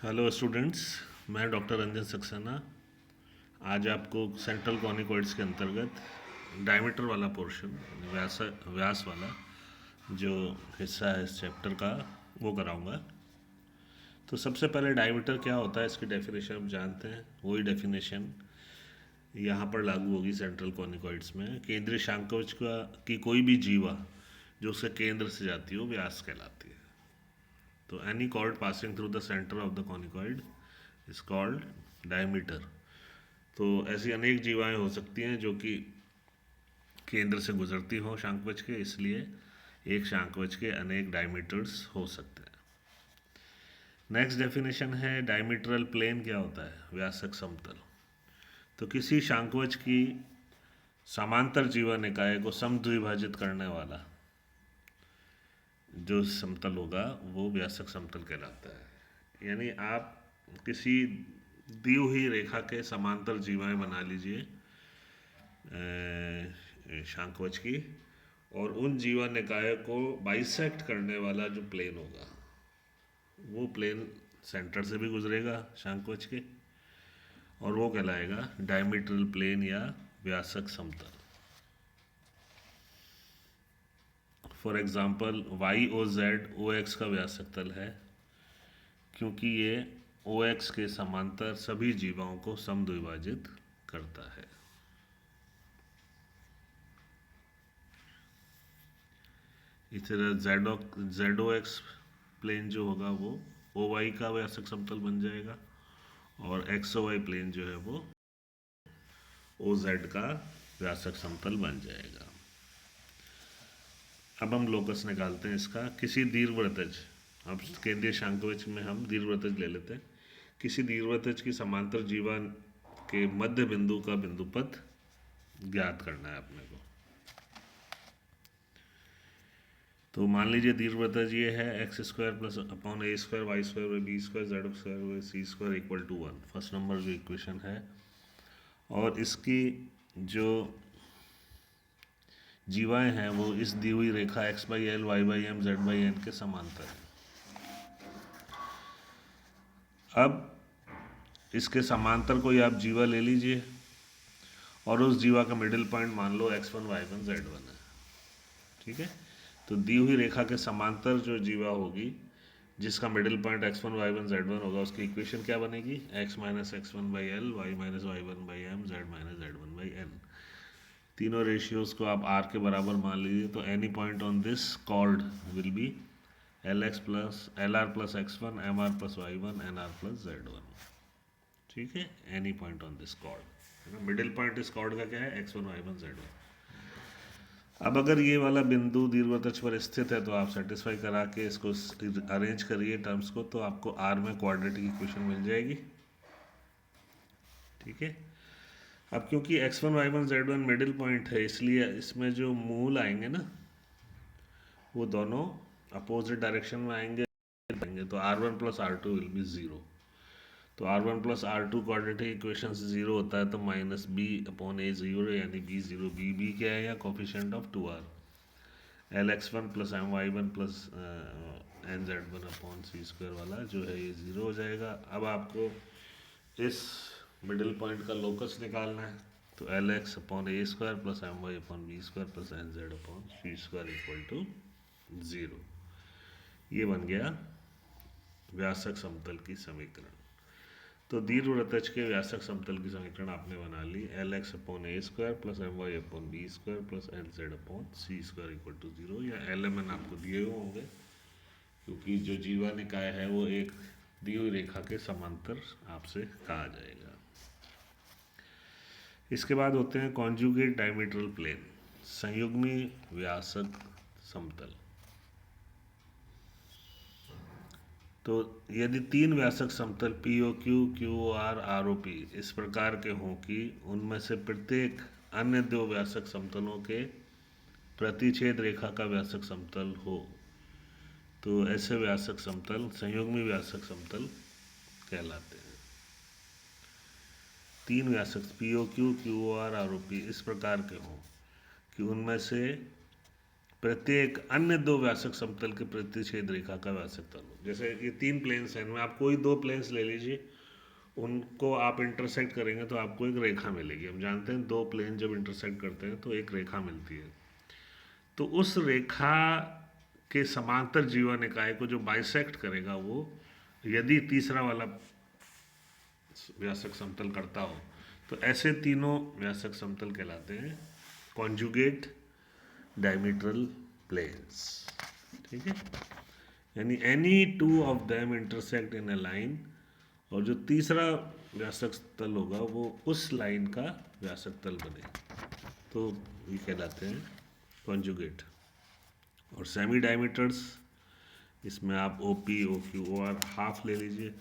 Hello students. मैं doctor Ranjan Saxena आज आपको सेंट्रल कॉनिकॉइड्स के अंतर्गत डायमीटर वाला पोर्शन, व्यास व्यास वाला जो हिस्सा है इस चैप्टर का, वो कराऊंगा। तो सबसे पहले डायमीटर क्या होता है, इसकी डेफिनेशन आप जानते हैं। वही डेफिनेशन यहाँ पर लागू होगी सेंट्रल कॉनिकॉइड्स में। केंद्रीय शांकवच की कोई भी जीवा जो उसके केंद्र से जाती हो व्यास कहलाती है। तो any cord passing through the centre of the conicoid is called diameter. तो ऐसी अनेक जीवाएं हो सकती हैं जो कि केंद्र से गुजरती हो शांकवच के, इसलिए एक शांकवच के अनेक डायमीटर्स हो सकते हैं। नेक्स्ट डेफिनेशन है डायमीटरल प्लेन। क्या होता है? व्यासक समतल। तो किसी शांकवच की समांतर जीवा निकाय को समद्विभाजित करने वाला जो समतल होगा वो व्यासक समतल कहलाता है। यानी आप किसी दी हुई रेखा के समांतर जीवाएं बना लीजिए शांकवच की, और उन जीवा निकाय को बाइसेक्ट करने वाला जो प्लेन होगा वो प्लेन सेंटर से भी गुजरेगा शांकवच के, और वो कहलाएगा डायमीट्रल प्लेन या व्यासक समतल। For example Y O Z O X का व्यासक तल है, क्योंकि ये ओ एक्स के समांतर सभी जीवाओं को समद्विभाजित करता है। इसी तरह जेड ओ एक्स प्लेन जो होगा वो ओ वाई का व्यासक समतल बन जाएगा, और एक्स ओ वाई प्लेन जो है वो ओ जेड का व्यासक समतल बन जाएगा। अब हम लोकस निकालते हैं इसका। किसी दीर्घवृत्तज, अब केंद्रीय शांकवच में हम दीर्घवृत्तज ले लेते हैं। किसी दीर्घवृत्तज की समांतर जीवा के मध्य बिंदु का बिंदुपथ ज्ञात करना है अपने को। तो मान लीजिए दीर्घवृत्तज ये है x square plus upon a square y square b square z square c square equal to 1, first number जो इक्वेशन है। और इसकी जो जीवाएं हैं वो इस दी हुई रेखा x by l y by m z by n के समांतर है। अब इसके समांतर कोई आप जीवा ले लीजिए, और उस जीवा का मिडिल पॉइंट मान लो x1 y1 z1 है। ठीक है, तो दी हुई रेखा के समांतर जो जीवा होगी जिसका middle point x1 y1 z1 होगा, उसकी इक्वेशन क्या बनेगी? x minus x one by l y minus y one by m z minus z one by n. तीनों रेशियोज को आप r के बराबर मान लीजिए, तो any point on this chord will be lx plus lr plus x1 mr plus y1 nr plus z1। ठीक है, any point on this chord. Middle point इस कॉर्ड का क्या है? x1 y1 z1। अब अगर ये वाला बिंदु दीर्घवृत्तज पर स्थित है तो आप सेटिस्फाई करा के इसको अरेंज करिए टर्म्स को, तो आपको r में क्वाड्रेटिक इक्वेशन मिल जाएगी। ठीक है, अब क्योंकि x1 y1 z1 middle point है, इसलिए इसमें जो मूल आएंगे ना वो दोनों अपोजिट डायरेक्शन में आएंगे, तो r1 plus r2 will be zero. तो r1 plus r2 quadratic equation से ज़ीरो होता है, तो minus b upon a zero, यानी बी ज़ीरो। बी क्या है? या coefficient of 2r। lx1 plus m y one plus n z one upon c square वाला जो है ये ज़ीरो हो जाएगा। अब आपको इस मिडिल पॉइंट का लोकस निकालना है, तो l x upon a square plus m y upon b square plus n z upon c square equal to zero. ये बन गया व्यासक समतल की समीकरण। तो दीर्घवृत्तज के व्यासक समतल की समीकरण आपने बना ली। L x upon a square plus m y upon b square plus n z upon c square equal to zero, या एल एम एन आपको दिए हुए होंगे, क्योंकि जो जीवा निकाय है वो एक दी हुई रेखा के समांतर आपसे कहा जाएगा। इसके बाद होते हैं कॉन्जुगेट डायमीट्रल प्लेन, संयुग्मी व्यासक समतल। तो यदि तीन व्यासक समतल P O Q Q O R R O P इस प्रकार के हों कि उनमें से प्रत्येक अन्य दो व्यासक समतलों के प्रतिच्छेद रेखा का व्यासक समतल हो, तो ऐसे व्यासक समतल संयुग्मी व्यासक समतल कहलाते हैं। तीन व्यासक P O Q Q O R R O P इस प्रकार के हों कि उनमें से प्रत्येक अन्य दो व्यासक समतल के प्रतिच्छेद रेखा का व्यासक तल हो। जैसे ये 3 प्लेन्स हैं, इनमें आप कोई 2 प्लेन्स ले लीजिए, उनको आप इंटरसेक्ट करेंगे तो आपको एक रेखा मिलेगी। हम जानते हैं 2 प्लेन जब इंटरसेक्ट करते हैं तो एक रेखा मिलती है। तो उस रेखा के समांतर जीवन इकाई को जो बाइसेक्ट करेगा वो, यदि तीसरा वाला व्यासक समतल करता हो, तो ऐसे तीनों व्यासक समतल कहलाते हैं कॉन्जुगेट डायमीट्रल प्लेन्स। ठीक है, यानी any two of them intersect in a line, और जो तीसरा व्यासक तल होगा वो उस लाइन का व्यासक तल बने, तो ये कहलाते हैं कॉन्जुगेट। और सेमी डायमीटर्स, इसमें आप O P O Q O R half ले लीजिए।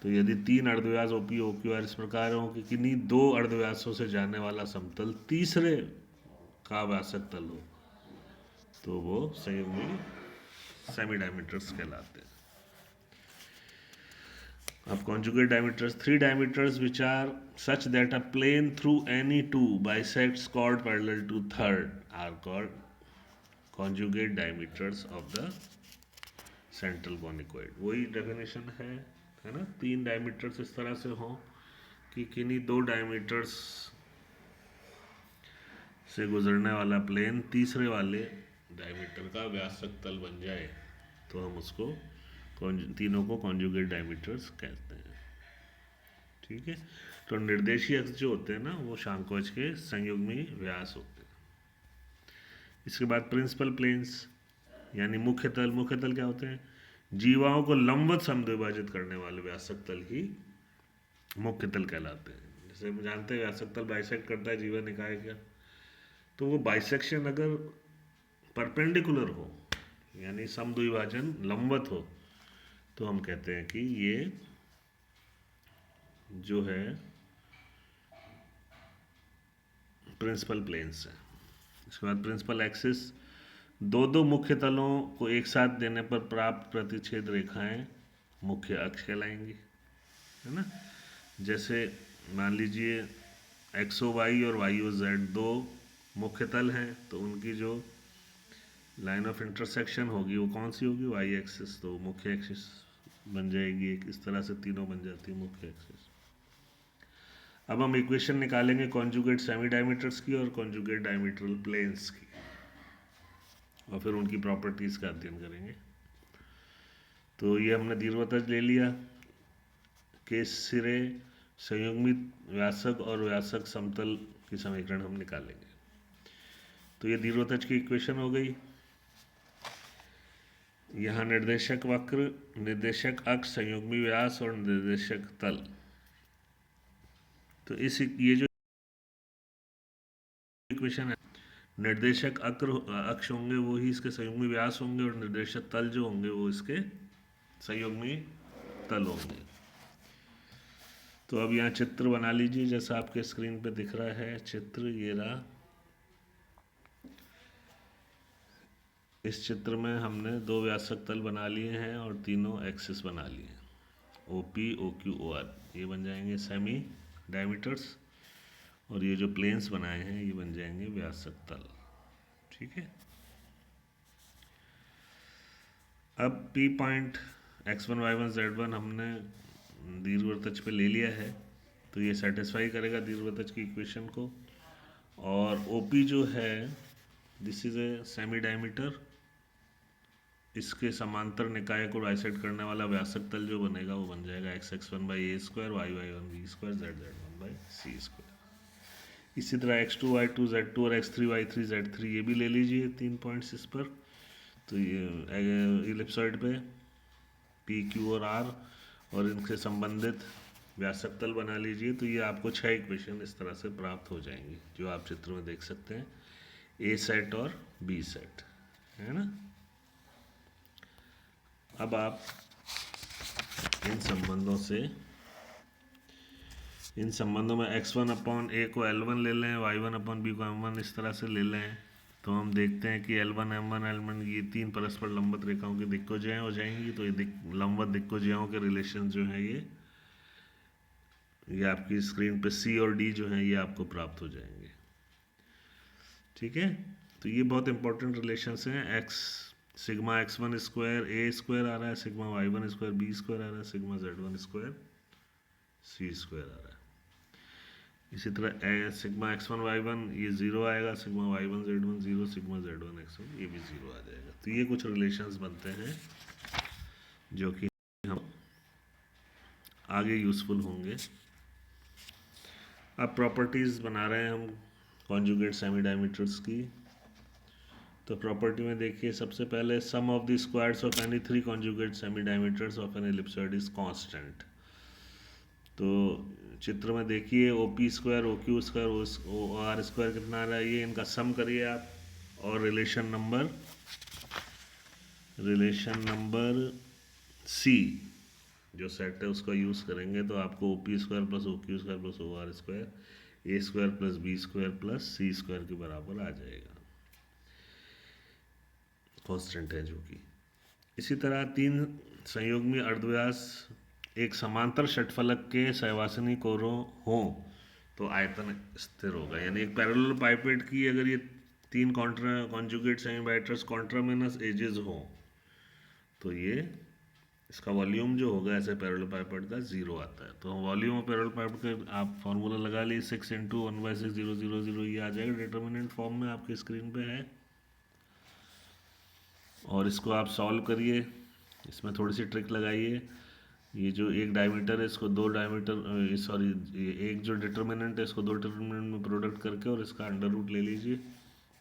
तो यदि 3 अर्धव्यास O P O Q R इस प्रकार हो कि किन्हीं 2 अर्धव्यासों से जाने वाला समतल तीसरे का व्यासक तल हो, तो वो संयुग्मी सेमी डायमीटर्स कहलाते हैं। अब conjugate diameters, 3 diameters which are such that a plane through any two bisects chord parallel to third are called conjugate diameters of the central conicoid। वही डेफिनेशन है ना। 3 डायमीटर्स इस तरह से हों कि किन्हीं 2 डायमीटर्स से गुजरने वाला प्लेन तीसरे वाले डायमीटर का व्यासक तल बन जाए, तो हम उसको तीनों को कॉन्जुगेट डायमीटर्स कहते हैं। ठीक है, तो निर्देशीय अक्ष जो होते हैं ना, वो शांकोच के संयुग्मी व्यास होते हैं। इसके बाद प्रिंसिपल प्लेन्स यानी मुख्य तल। मुख्य तल क्या होते हैं? जीवाओं को लंबवत समद्विभाजित करने वाले व्यासक तल ही मुख्य तल कहलाते हैं। जैसे हम जानते हैं व्यासक तल बाइसेक्ट करता है जीवा निकाय का, तो वो बाइसेक्शन अगर परपेंडिकुलर हो यानी समद्विभाजन लंबवत हो, तो हम कहते हैं कि ये जो है प्रिंसिपल प्लेन्स है। इसके बाद प्रिंसिपल एक्सिस, दो मुख्य तलों को एक साथ देने पर प्राप्त प्रतिच्छेद रेखाएं मुख्य अक्ष कहलाएंगी, है ना। जैसे मान लीजिए एक्सो वाई और वाई ओ जेड 2 मुख्य तल हैं, तो उनकी जो लाइन ऑफ इंटरसेक्शन होगी वो कौन सी होगी? Y axis. तो मुख्य एक्सिस बन जाएगी एक, इस तरह से तीनों बन जाती है मुख्य एक्सिस। अब हम इक्वेशन निकालेंगे कॉन्जुगेट सेमी डायमीटर्स की और कॉन्जुगेट डायमीट्रल प्लेन्स की, और फिर उनकी प्रॉपर्टीज़ का अध्ययन करेंगे। तो ये हमने दीर्घवृत्त ले लिया के सिरे संयुग्मित व्यासक और व्यासक समतल की समीकरण हम निकालेंगे। तो ये दीर्घवृत्त की इक्वेशन हो गई। यहाँ निर्देशक वक्र, निर्देशक अक्ष, संयुग्मी व्यास और निर्देशक तल। तो ये जो इक्वेशन है, निर्देशक अक्ष होंगे वो ही इसके संयुग्मी व्यास होंगे, और निर्देशक तल जो होंगे वो इसके संयुग्मी तल होंगे। तो अब यहाँ चित्र बना लीजिए जैसा आपके स्क्रीन पे दिख रहा है चित्र, ये रहा। इस चित्र में हमने 2 व्यासक तल बना लिए हैं और तीनों एक्सिस बना लिए हैं, O P O Q O R, ये बन जाएंगे सेमी डायमीटर्स, और ये जो प्लेन्स बनाए हैं ये बन जाएंगे व्यासक तल। ठीक है, अब P point x1 y1 z1 हमने दीर्घवृत्त पे ले लिया है, तो ये सेटिस्फाई करेगा दीर्घवृत्त की इक्वेशन को। और OP जो है this is a semi diameter, इसके समांतर निकाय को बाइसेक्ट करने वाला व्यासक तल जो बनेगा वो बन जाएगा x1/a², y1/b², z1/c²। इसी तरह x2 y2 z2 और x3 y3 z3 ये भी ले लीजिए 3 पॉइंट्स इस पर। तो ये इलिप्सॉइड पे P Q और R और इनसे संबंधित व्यासक तल बना लीजिए। तो ये आपको 6 इक्वेशन इस तरह से प्राप्त हो जाएंगी जो आप चित्र में देख सकते हैं, A सेट और B सेट, है ना। अब आप इन संबंधों में x1/a को L1 ले लें, y1/b को m1 इस तरह से ले लें, तो हम देखते हैं कि L1 m1 L1 ये 3 परस्पर लंबवत रेखाओं की दिक्कोजयाएं हो जाएंगी। तो ये लंबवत दिक्कोजयाओं के रिलेशन जो हैं ये आपकी स्क्रीन पे C और D जो हैं ये आपको प्राप्त हो जाएंगे। ठीक है, तो तो ये बहुत इंपॉर्टेंट रिलेशंस हैं। X sigma x1 square a square आ रहा है, sigma y1 square b square आ रहा है, sigma z1 square c square आ रहा है। इसी तरह सिग्मा x1 y1 ये 0 आएगा, sigma y1 z1 0, sigma z1 x1 ये भी 0 आ जाएगा। तो ये कुछ रिलेशंस बनते हैं जो कि हम आगे यूज़फुल होंगे। अब प्रॉपर्टीज़ बना रहे हैं हम कॉन्जुगेट सेमी डायमीटर्स की। तो प्रॉपर्टी में देखिए, सबसे पहले sum of the squares of any 3 conjugate semi diameters of an ellipsoid is constant. तो चित्र में देखिए O P square O Q square O R square कितना आ रहा है, ये इनका सम करिए आप, और रिलेशन नंबर सी जो सेट है उसका यूज़ करेंगे। तो आपको O P square plus O Q square plus O R square a square plus b square plus c square के बराबर आ जाएगा, कांस्टेंट है जो कि। इसी तरह 3 संयुग्मी अर्धव्यास एक समांतर षटफलक के सहवासनी कोरों हों तो आयतन स्थिर होगा। यानी एक पैरेलल पाइपेट की अगर ये 3 कॉन्जुगेट सेमी डायमीटर्स कॉन्ट्रामिनस एजेस हों तो ये इसका वॉल्यूम जो होगा ऐसे पैरेलल पाइपेट का 0 आता है। तो वॉल्यूम ऑफ पैरेलल पाइपेट का आप फॉर्मूला लगा ली, 6 × 1/6,000 ये आ जाएगा, डिटर्मिनेंट फॉर्म में आपके स्क्रीन पे है। और इसको आप सॉल्व करिए, इसमें थोड़ी सी ट्रिक लगाइए। ये जो एक डायमीटर है इसको 2 डायमीटर सॉरी एक जो डिटर्मिनेंट है इसको 2 डिटर्मिनेंट में प्रोडक्ट करके और इसका अंडर रूट ले लीजिए,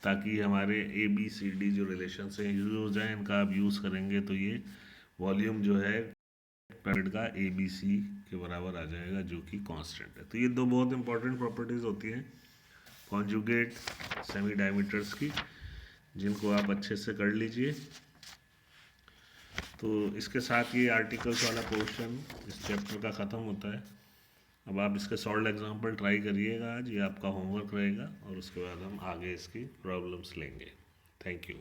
ताकि हमारे ए बी सी डी जो रिलेशन हैं यूज हो जाए। इनका आप यूज़ करेंगे तो ये वॉल्यूम जो है पैरेट का ए बी सी के बराबर आ जाएगा जो कि कांस्टेंट है। तो ये 2 बहुत इंपॉर्टेंट प्रॉपर्टीज़ होती हैं कॉन्जुगेट सेमी डायमीटर्स की, जिनको आप अच्छे से कर लीजिए। तो इसके साथ ये आर्टिकल्स वाला पोर्शन इस चैप्टर का ख़त्म होता है। अब आप इसके सॉल्व एग्जांपल ट्राई करिएगा आज, ये आपका होमवर्क रहेगा और उसके बाद हम आगे इसकी प्रॉब्लम्स लेंगे। Thank you.